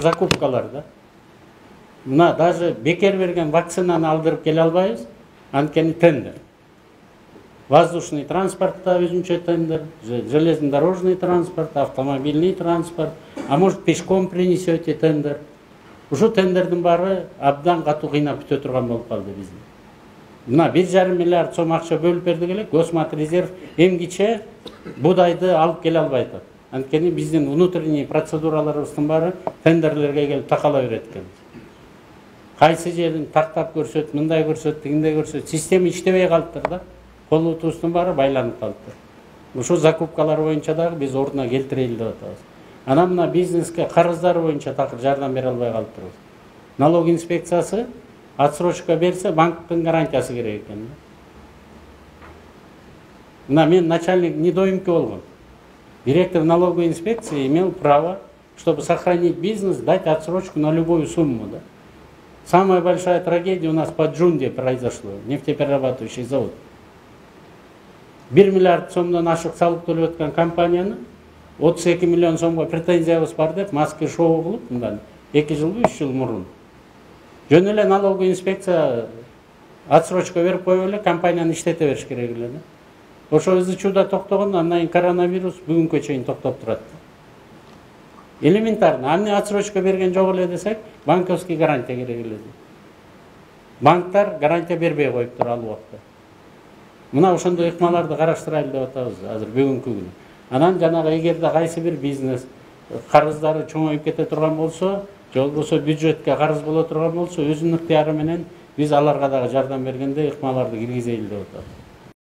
закупкалар да. Мына даже бекер берген вакцинаны алдырып келе албайбыз, анткени тендер. Воздушный транспортта өзүнчө тендер, железнодорожный транспорт, автомобильный транспорт, а может пешком принесете тендер. Ушу тендердин баары абдан катуу кыйнап бүтө турган болуп калды бизди. Мына 1,5 миллиард сом акча бөлүп бердик эле, Госматрезерв эмгиче будайды алып келе албай атат. Анткени биздин внутренний процедураларыбыздын баары тендерлерге келип такала берет экен. Кайсы жерин тактап көрсөт, мындай көрсөт, тигиндей көрсөт, система иштебей калыптыр да. Колутубуздун баары байланып калыптыр. Ушул закупкалар боюнча дагы биз ордуна келтирели деп атабыз. Анан мына бизнеске карыздары боюнча такыр жардам бере албай калыптырбыз. Налог инспекциясы отсрочка берсе, банктын гарантиясы керек экен. Мына мен начальник недоимки болгон. Директор налоговой инспекции имел право, чтобы сохранить бизнес, дать отсрочку на любую сумму. Да? Самая большая трагедия у нас по Джунде произошла, нефтеперерабатывающий завод. 1 миллиард сомдон ашык салык төлөп аткан компанияны 32 миллион сомго претензиябыз бар деп маски шоу кылып, мындан 2 жыл, 3 жыл мурун. Жөн эле налоговый инспекция отсрочка берип коюп эле компанияны иштете бериш керек эле. Ошо ызычууда токтогон, андан кийин коронавирус бүгүнкү чейин токтоп турат. Элементарно, амне отсрочка берген жок эле десек, банковский гарантия керек эле. Банктар гарантия бербей коюптур ал убакта. Мына ошондой ыкмаларды караштырайлы деп атабыз азыр бүгүнкү күнү. Анан жанагы эгерде кайсы бир бизнес карыздары чоңоюп кете турган болсо, же болбосо бюджетке карыз боло турган болсо, өзүнүн ыктыяры менен биз аларга дагы жардам бергенде ыкмаларды киргизели деп атабыз.